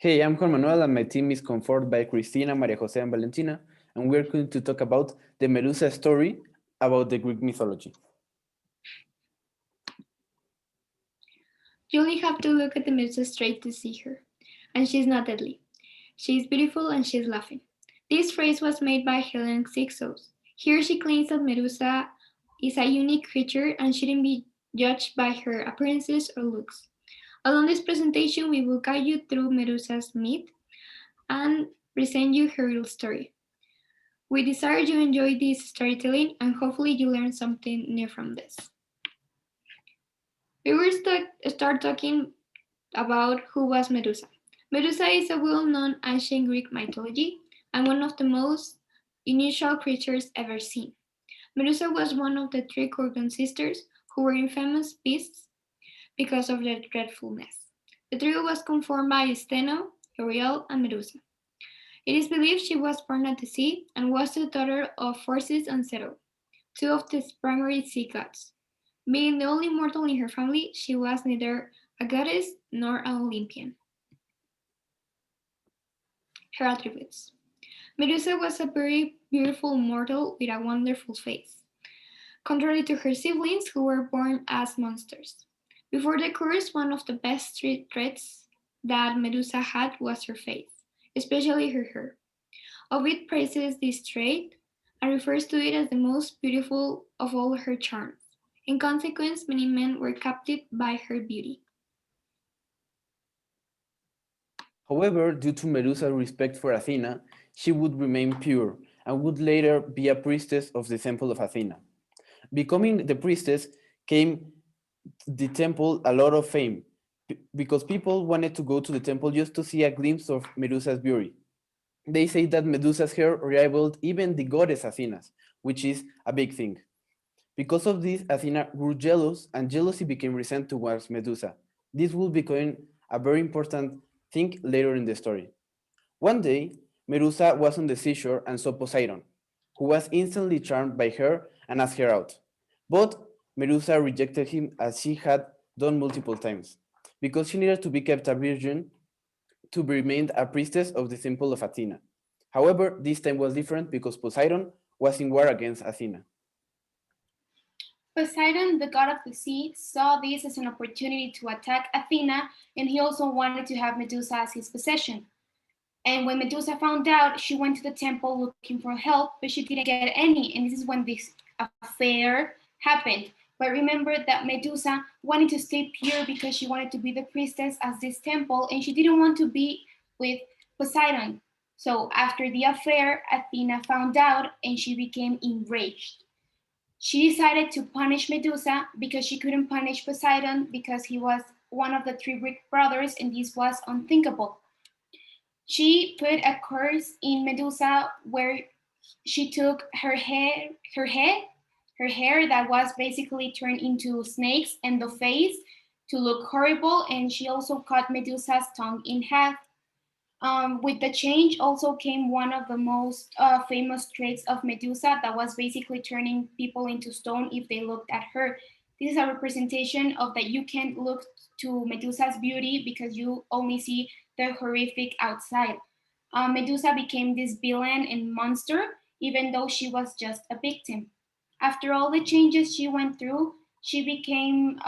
Hey, I'm Juan Manuel and my team is comforted by Cristina, Maria Jose, and Valentina, and we're going to talk about the Medusa story about the Greek mythology. You only have to look at the Medusa straight to see her. And she's not deadly. She's beautiful and she's laughing. This phrase was made by Helen Sixos. Here she claims that Medusa is a unique creature and shouldn't be judged by her appearances or looks. Along this presentation, we will guide you through Medusa's myth and present you her real story. We desire you enjoy this storytelling and hopefully you learn something new from this. We will start talking about who was Medusa. Medusa is a well-known ancient Greek mythology and one of the most unusual creatures ever seen. Medusa was one of the three Gorgon sisters who were infamous beasts because of their dreadfulness. The trio was conformed by Steno, Ariel, and Medusa. It is believed she was born at the sea and was the daughter of Phorcys and Zero, two of the primary sea gods. Being the only mortal in her family, she was neither a goddess nor an Olympian. Her attributes. Medusa was a very beautiful mortal with a wonderful face, contrary to her siblings who were born as monsters. Before the curse, one of the best traits that Medusa had was her face, especially her hair. Ovid praises this trait and refers to it as the most beautiful of all her charms. In consequence, many men were captivated by her beauty. However, due to Medusa's respect for Athena, she would remain pure and would later be a priestess of the Temple of Athena. Becoming the priestess came the temple a lot of fame because people wanted to go to the temple just to see a glimpse of Medusa's beauty. They say that Medusa's hair rivaled even the goddess Athena's, which is a big thing. Because of this, Athena grew jealous and jealousy became resent towards Medusa. This will become a very important thing later in the story. One day, Medusa was on the seashore and saw Poseidon, who was instantly charmed by her and asked her out. But Medusa rejected him as she had done multiple times, because she needed to be kept a virgin to be remained a priestess of the Temple of Athena. However, this time was different because Poseidon was in war against Athena. Poseidon, the god of the sea, saw this as an opportunity to attack Athena, and he also wanted to have Medusa as his possession. And when Medusa found out, she went to the temple looking for help, but she didn't get any. And this is when this affair happened. But remember that Medusa wanted to stay pure because she wanted to be the priestess at this temple, and she didn't want to be with Poseidon. So after the affair, Athena found out and she became enraged. She decided to punish Medusa because she couldn't punish Poseidon because he was one of the three Greek brothers, and this was unthinkable. She put a curse in Medusa where she took her hair that was basically turned into snakes and the face to look horrible, and she also cut Medusa's tongue in half. With the change also came one of the most famous traits of Medusa that was basically turning people into stone if they looked at her. This is a representation of that you can't look to Medusa's beauty because you only see the horrific outside. Medusa became this villain and monster even though she was just a victim. After all the changes she went through, she became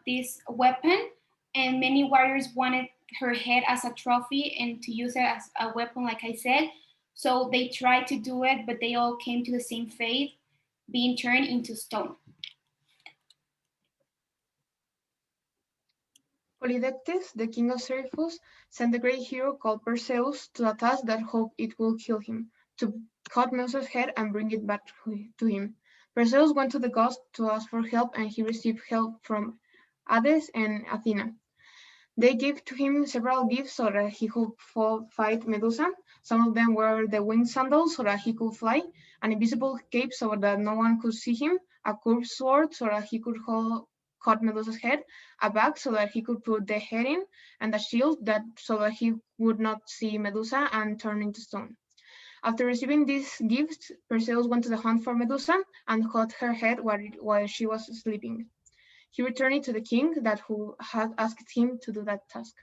this weapon, and many warriors wanted her head as a trophy and to use it as a weapon, like I said. So they tried to do it, but they all came to the same fate, being turned into stone. Polydectes, the king of Seriphus, sent a great hero called Purcell to a task that hoped it would kill him, to cut Medusa's head and bring it back to him. Perseus went to the gods to ask for help, and he received help from Hades and Athena. They gave to him several gifts so that he could fight Medusa. Some of them were the winged sandals so that he could fly, an invisible cape so that no one could see him, a curved sword so that he could cut Medusa's head, a bag so that he could put the head in, and a shield so that he would not see Medusa and turn into stone. After receiving these gifts, Perseus went to the hunt for Medusa and cut her head while she was sleeping. He returned it to the king who had asked him to do that task.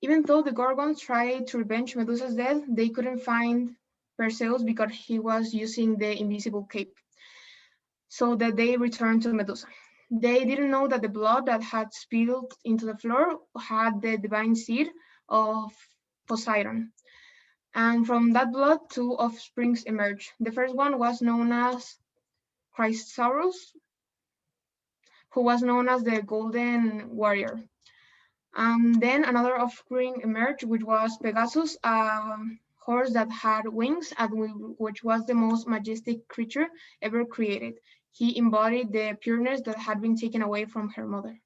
Even though the Gorgons tried to revenge Medusa's death, they couldn't find Perseus because he was using the invisible cape. So that they returned to Medusa. They didn't know that the blood that had spilled into the floor had the divine seed of Poseidon. And from that blood, two offsprings emerged. The first one was known as Chrysaorus, who was known as the Golden Warrior. And then another offspring emerged, which was Pegasus, a horse that had wings, and which was the most majestic creature ever created. He embodied the pureness that had been taken away from her mother.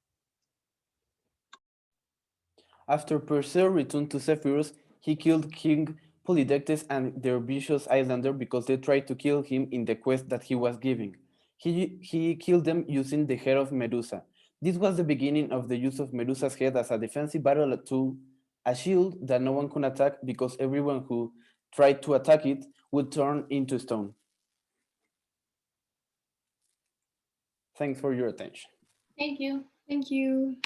After Perseus returned to Zephyrus, he killed King Polydectes and their vicious islander because they tried to kill him in the quest that he was giving. He killed them using the head of Medusa. This was the beginning of the use of Medusa's head as a defensive battle tool, a shield that no one could attack because everyone who tried to attack it would turn into stone. Thanks for your attention. Thank you. Thank you.